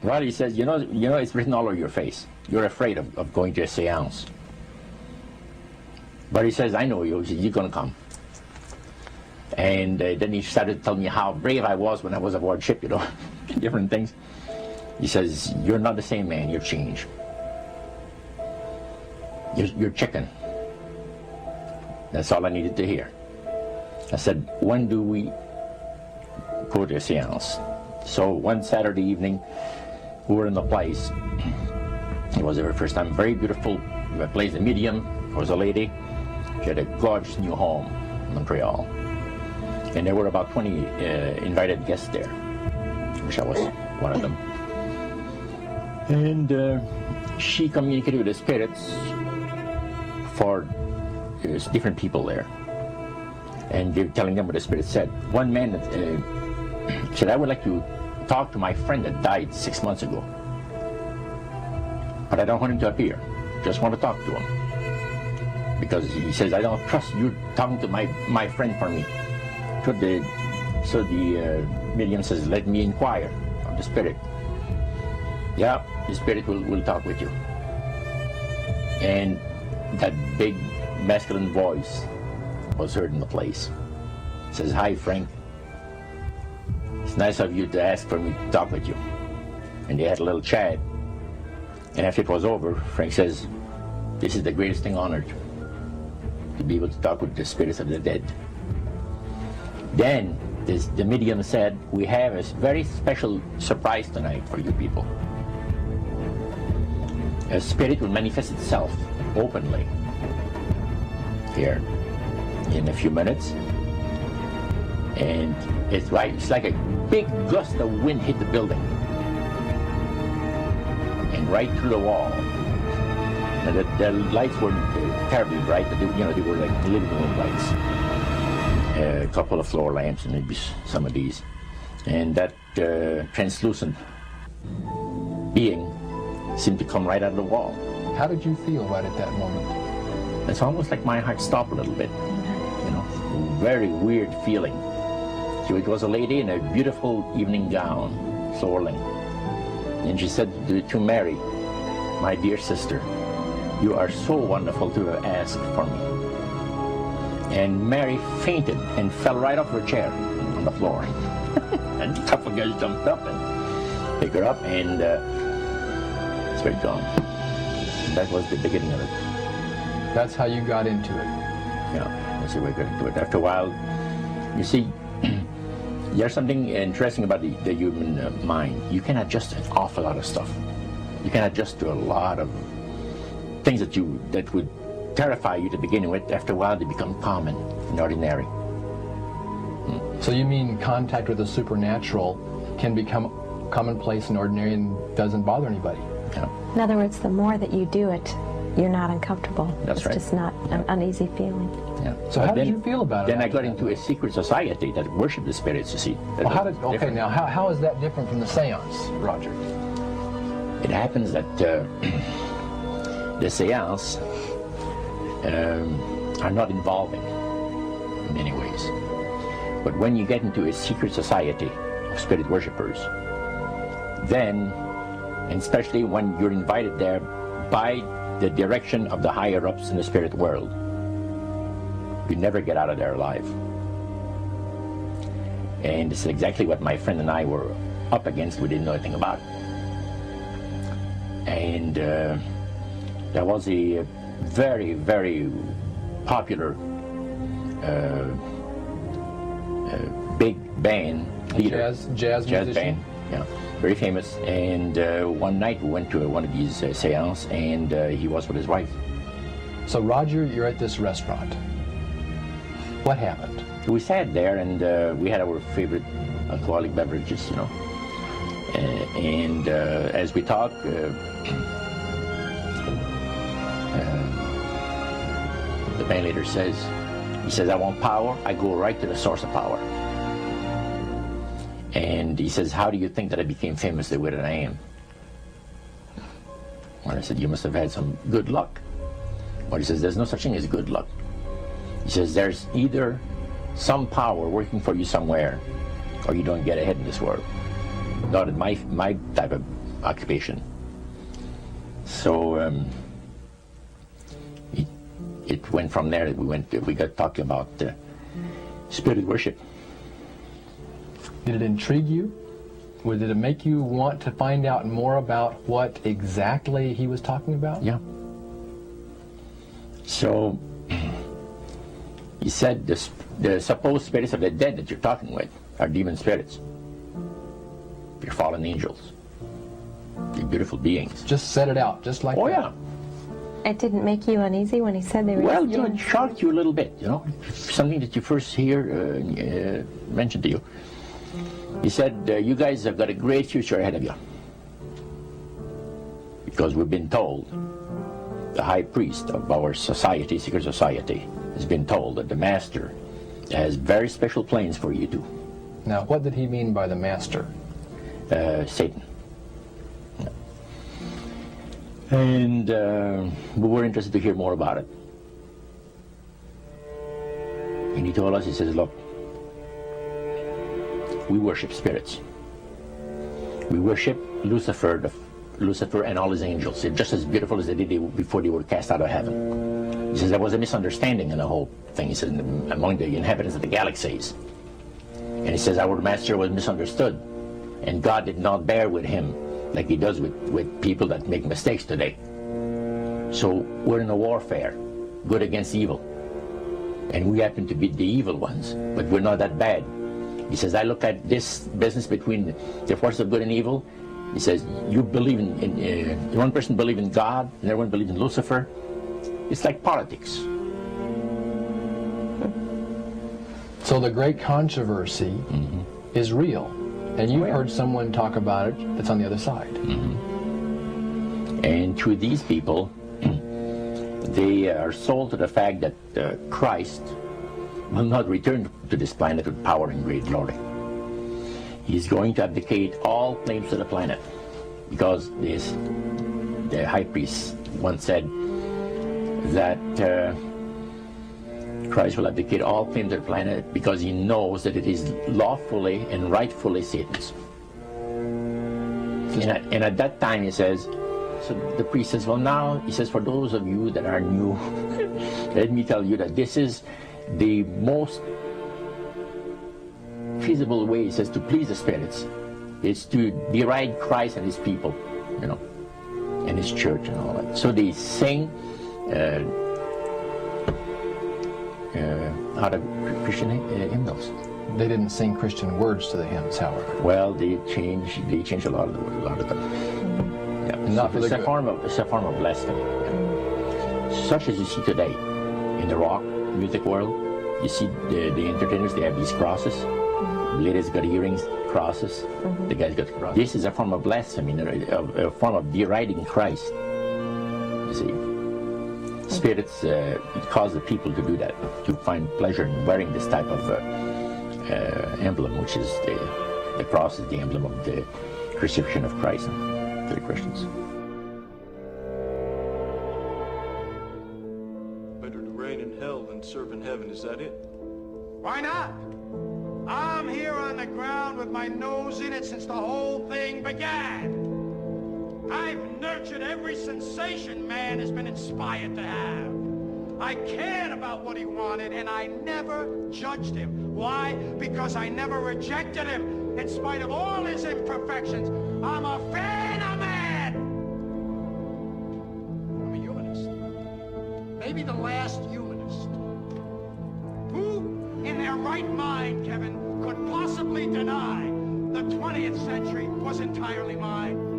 Well, he says, you know, it's written all over your face. You're afraid of going to a seance. But he says, I know you. He says, you're going to come. And then he started telling me how brave I was when I was aboard ship, you know, different things. He says, you're not the same man, you're changed. You're chicken. That's all I needed to hear. I said, when do we go to a seance? So one Saturday evening, we were in the place. It was the very first time. Very beautiful place. The medium was a lady. She had a gorgeous new home in Montreal. And there were about 20 invited guests there, which I was one of them. And she communicated with the spirits for different people there. And they were telling them what the spirit said. One man said, I would like to talk to my friend that died 6 months ago. But I don't want him to appear. Just want to talk to him. Because he says, I don't trust you talking to my friend for me. So the medium says, let me inquire of the spirit. Yeah, the spirit will talk with you. And that big masculine voice was heard in the place. It says, hi Frank, it's nice of you to ask for me to talk with you. And they had a little chat. And after it was over, Frank says, this is the greatest thing on earth, to be able to talk with the spirits of the dead. Then the medium said, we have a very special surprise tonight for you people. A spirit will manifest itself openly here in a few minutes. And it's like a big gust of wind hit the building. And right through the wall. And the lights were terribly bright, but they were like living room lights. A couple of floor lamps and maybe some of these. And that translucent being seemed to come right out of the wall. How did you feel right at that moment? It's almost like my heart stopped a little bit. You know, very weird feeling. So it was a lady in a beautiful evening gown, swirling. And she said to Mary, my dear sister, you are so wonderful to have asked for me. And Mary fainted and fell right off her chair on the floor. And a couple of guys jumped up and picked her up, and it's very gone. And that was the beginning of it. That's how you got into it. Yeah, that's how we got into it. After a while, you see, there's something interesting about the human mind. You can adjust an awful lot of stuff. You can adjust to a lot of things that would terrify you to begin with. After a while, they become common and ordinary. So you mean contact with the supernatural can become commonplace and ordinary and doesn't bother anybody? Yeah. In other words, the more that you do it, you're not uncomfortable. That's right. It's just not an uneasy feeling. Yeah. So how did you feel about it? Then I got into a secret society that worshiped the spirits, you see. Well, how is that different from the seance, Roger? It happens that the seance are not involving in many ways. But when you get into a secret society of spirit worshippers, then, and especially when you're invited there by the direction of the higher-ups in the spirit world, you never get out of there alive. And this is exactly what my friend and I were up against. We didn't know anything about it. And there was a very, very popular big band leader. Jazz musician? Band, yeah, very famous. And one night we went to one of these seances, and he was with his wife. So Roger, you're at this restaurant. What happened? We sat there, and we had our favorite alcoholic beverages, you know. And as we talked, the band leader says, he says, I want power. I go right to the source of power. And he says, how do you think that I became famous the way that I am? Well, I said, you must have had some good luck. Well, he says, there's no such thing as good luck. He says, there's either some power working for you somewhere, or you don't get ahead in this world. Not in my type of occupation. So it went from there. We got talking about spirit worship. Did it intrigue you? Or did it make you want to find out more about what exactly he was talking about? Yeah. So he said the supposed spirits of the dead that you're talking with are demon spirits. They're fallen angels. They're beautiful beings. Just set it out, just like that. Oh, yeah. It didn't make you uneasy when he said they were Well, just it demons? shocked you a little bit, something that you first hear mentioned to you. He said, you guys have got a great future ahead of you. Because we've been told, the high priest of our society, secret society, has been told that the master has very special plans for you too. Now, what did he mean by the master? Satan. And we were interested to hear more about it. And he told us, he says, look, we worship spirits. We worship Lucifer and all his angels. They're just as beautiful as they did before they were cast out of heaven. He says there was a misunderstanding in the whole thing. He says among the inhabitants of the galaxies. And he says our master was misunderstood. And God did not bear with him like he does with people that make mistakes today. So we're in a warfare, good against evil. And we happen to be the evil ones, but we're not that bad. He says, I look at this business between the forces of good and evil. He says, you believe in one person believes in God, and everyone believes in Lucifer. It's like politics. So the great controversy is real. And you heard someone talk about it that's on the other side. And to these people, they are sold to the fact that Christ will not return to this planet with power and great glory. He's going to abdicate all claims to the planet, because the high priest once said that Christ will abdicate all claims to the planet because he knows that it is lawfully and rightfully Satan's. And at that time, he says, so the priest says, well, now, he says, for those of you that are new, let me tell you that this is the most feasible way, he says, to please the spirits. It's to deride Christ and his people, and his church and all that. So they sing out of Christian hymnals. They didn't sing Christian words to the hymns, however. Well, they changed a lot of them. Yeah. And not for the good. It's a form of blasphemy. Such as you see today in the rock music world. You see the entertainers, they have these crosses. The ladies got earrings, crosses. The guys got crosses. This is a form of blasphemy, a form of deriding Christ. You see. Spirits cause the people to do that, to find pleasure in wearing this type of emblem, which is the cross is the emblem of the crucifixion of Christ to the Christians. Better to reign in hell than serve in heaven, is that it? Why not? I'm here on the ground with my nose in it since the whole thing began. I've nurtured every sensation man has been inspired to have. I cared about what he wanted, and I never judged him. Why? Because I never rejected him. In spite of all his imperfections, I'm a fan of man. I'm a humanist. Maybe the last humanist. Who in their right mind, Kevin, could possibly deny the 20th century was entirely mine?